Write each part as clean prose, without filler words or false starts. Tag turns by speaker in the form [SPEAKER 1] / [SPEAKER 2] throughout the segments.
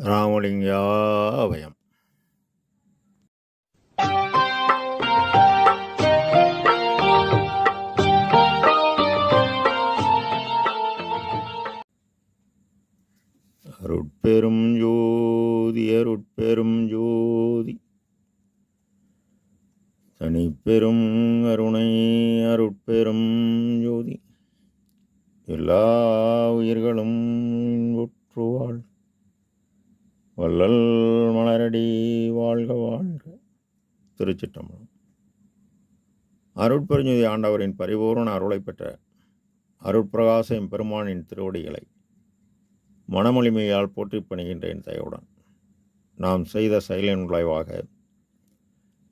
[SPEAKER 1] ராமலிங்காபயம். அருட்பெரும் ஜோதி அருட்பெரும் ஜோதி தனிப்பெரும் கருணை அருட்பெரும் ஜோதி எல்லா உயிர்களும் இன்புற்றுவாள் வள்ளல் மலரடி வாழ்க வாழ்க. திருச்சிற்றம்பலம். அருட்பெருஞ்சுதி ஆண்டவரின் பரிபூர்ண அருளை பெற்ற அருட்பிரகாச எம்பெருமானின் திருவடிகளை மனமொழிமையால் போற்றி பணிகின்றேன் தயவுடன். நாம் செய்த செயலின் விளைவாக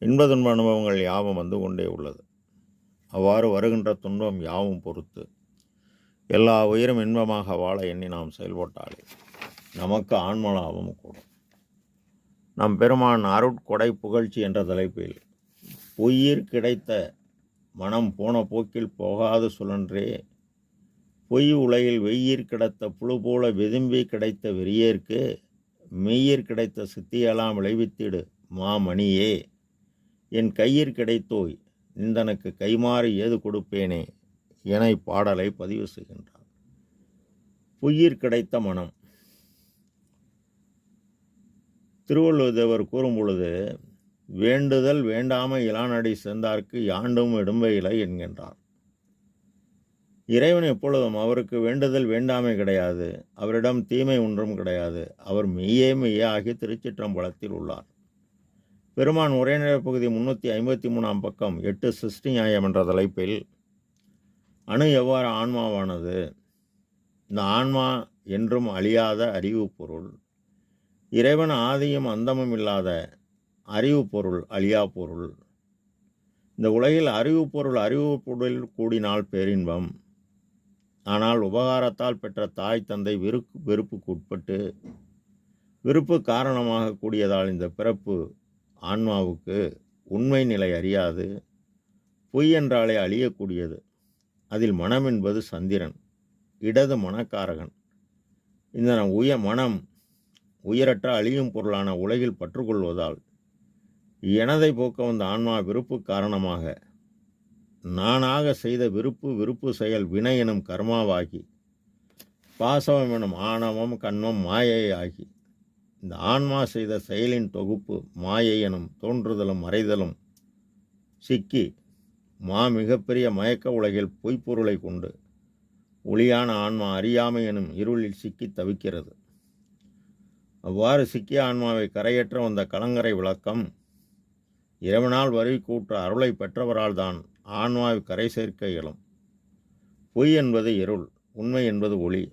[SPEAKER 1] இன்ப துன்ப அனுபவங்கள் யாவும் வந்து கொண்டே உள்ளது. அவ்வாறு வருகின்ற துன்பம் யாவும் பொறுத்து எல்லா உயிரும் இன்பமாக வாழ எண்ணி நாம் செயல்பட்டாலே நமக்கு ஆன்மலாபம் கூடும். நம் பெருமான் அருட்கொடை புகழ்ச்சி என்ற தலைப்பில் பொய்யிற் கிடைத்த மனம் போன போக்கில் போகாது சுழன்றே பொய் உலகில் வெய்யிற் கிடைத்த புழு போல வெதும்பி கிடைத்த வெறியேற்கு மெய்யிற் கிடைத்த சித்தியெல்லாம் விளைவித்திடு மாமணியே என் கையிற் கிடைத்தோய் நிந்தனுக்கு கைமாறு ஏது கொடுப்பேனே என பாடலை பதிவு செய்கின்றார். பொய்யிற் கிடைத்த மனம். திருவள்ளுவர் தேவர் கூறும் பொழுது வேண்டுதல் வேண்டாமை இளானடி சேர்ந்தார்க்கு யாண்டும் இடும்பையிலை என்கின்றார். இறைவன் எப்பொழுதும் அவருக்கு வேண்டுதல் வேண்டாமை கிடையாது, அவரிடம் தீமை ஒன்றும் கிடையாது. அவர் மெய்யே மெய்யாகி திருச்சிற்றம்பலத்தில் உள்ளார். பெருமான் உரைநடை பகுதி 353 பக்கம் 8 சிருஷ்டி நியாயம் என்ற தலைப்பில் அணு எவ்வாறு ஆன்மாவானது, இந்த ஆன்மா என்றும் அழியாத அறிவு பொருள், இறைவன் ஆதியும் அந்தமும் இல்லாத அறிவு பொருள், அழியா பொருள். இந்த உலகில் அறிவு பொருள் கூடினால் பேரின்பம். ஆனால் உபகாரத்தால் பெற்ற தாய் தந்தை வெறுப்புக்கு உட்பட்டு விருப்பு காரணமாக கூடியதால் இந்த பிறப்பு ஆன்மாவுக்கு உண்மை நிலை அறியாது பொய் என்றாலே அழியக்கூடியது. அதில் மனம் என்பது சந்திரன், இடது மனக்காரகன். இந்த மனம் உயிரற்ற அழியும் பொருளான உலகில் பற்றுக்கொள்வதால் எனதை போக்க வந்த ஆன்மா விருப்பு காரணமாக நானாக செய்த விருப்பு செயல் வினை எனும் கர்மாவாகி பாசவம் எனும் ஆணவம் கண்மம் மாயை ஆகி இந்த ஆன்மா செய்த செயலின் தொகுப்பு மாயை எனும் தோன்றுதலும் மறைதலும் சிக்கி மிகப்பெரிய மயக்க உலகில் பொய்ப்பொருளை கொண்டு ஒளியான ஆன்மா அறியாமை எனும் இருளில் சிக்கி தவிக்கிறது. அவ்வாறு சிக்கிய ஆன்மாவை கரையேற்ற வந்த கலங்கரை விளக்கம் இறைவனால் வரி கூற்ற அருளை பெற்றவரால் தான் ஆன்மாவை கரை சேர்க்க இயலும். பொய் என்பது இருள், உண்மை என்பது ஒளி.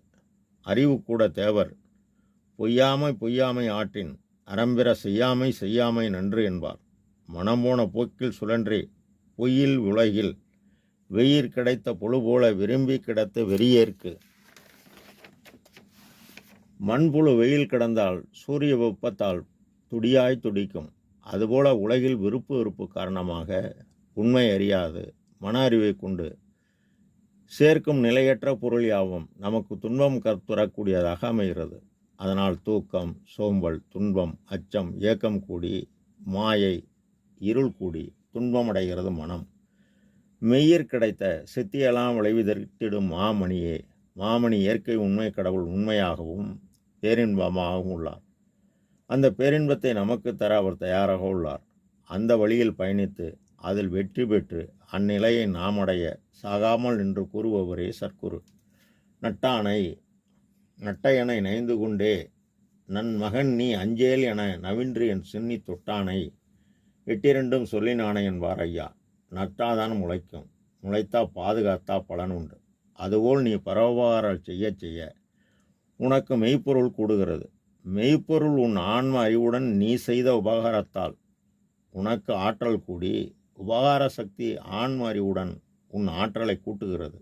[SPEAKER 1] அறிவு கூட தேவர் பொய்யாமை ஆற்றின் அறம்பிற செய்யாமை நன்று என்பார். மனம் போன போக்கில் சுழன்றி பொய்யில் உலகில் வெயிற் கிடைத்த பொழு போல விரும்பி கிடத்த வெறியேற்கு. மண்புழு வெயில் கிடந்தால் சூரிய வெப்பத்தால் துடியாய் துடிக்கும். அதுபோல உலகில் விருப்பு காரணமாக உண்மை அறியாது மன அறிவை கொண்டு சேர்க்கும் நிலையற்ற பொருள் யாவும் நமக்கு துன்பம் தரக்கூடியதாக அமைகிறது. அதனால் தூக்கம், சோம்பல், துன்பம், அச்சம், ஏக்கம் கூடி மாயை இருள் கூடி துன்பமடைகிறது மனம். மெய்யிற் கிடைத்த சித்தியெல்லாம் விளைவித்திடும் மாமணி இயற்கை உண்மை கடவுள் உண்மையாகவும் பேரின்பமாகவும் உள்ளார். அந்த பேரின்பத்தை நமக்கு தர அவர் தயாராக உள்ளார். அந்த வழியில் பயணித்து அதில் வெற்றி பெற்று அந்நிலையை நாம் அடைய சாகாமல் என்று கூறுபவரே சற்குரு. நட்டையனை நைந்து கொண்டே நன் மகன் நீ அஞ்சேல் என நவின்று என் சின்னி தொட்டானை எட்டிரண்டும் சொல்லினானை என்பார் ஐயா. நட்டாதான் முளைக்கும், முளைத்தா பாதுகாத்தா பலனுண்டு. அதுபோல் நீ பரோபகாரம் செய்ய உனக்கு மெய்ப்பொருள் கூடுகிறது. மெய்ப்பொருள் உன் ஆன்ம அறிவுடன் நீ செய்த உபகாரத்தால் உனக்கு ஆற்றல் கூடி உபகார சக்தி ஆன்ம அறிவுடன் உன் ஆற்றலை கூட்டுகிறது.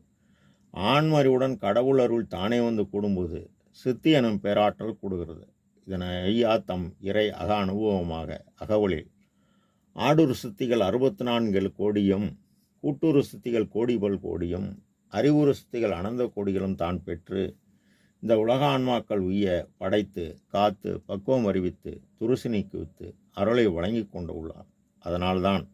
[SPEAKER 1] ஆன்ம அறிவுடன் கடவுள் அருள் தானே வந்து கூடும்போது சித்தி எனும் பேராற்றல் கூடுகிறது. இதனை ஐயா தம் இறை அனுபவமாக அகவலில் ஆடுரு சித்திகள் 64 கோடியும் கூட்டுரு சித்திகள் கோடிபல் கோடியும் அறிவுறு சித்திகள் அனந்த கோடிகளும் தான் பெற்று இந்த உலக ஆன்மாக்கள் உய்ய படைத்து காத்து பக்குவம் அறிவித்து துருசு நீக்குவித்து அருளை வழங்கி கொண்டு உள்ளார். அதனால்தான்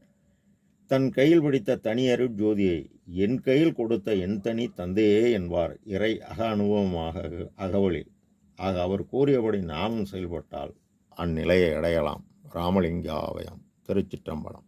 [SPEAKER 1] தன் கையில் பிடித்த தனி அருட் ஜோதியை என் கையில் கொடுத்த என் தனி தந்தையே என்பார் இறை அக அனுபவமாக அகவலில். ஆக அவர் கூறியபடி நாமும் செயல்பட்டால் அந்நிலையை அடையலாம். ராமலிங்காவயம். திருச்சிற்றம்பலம்.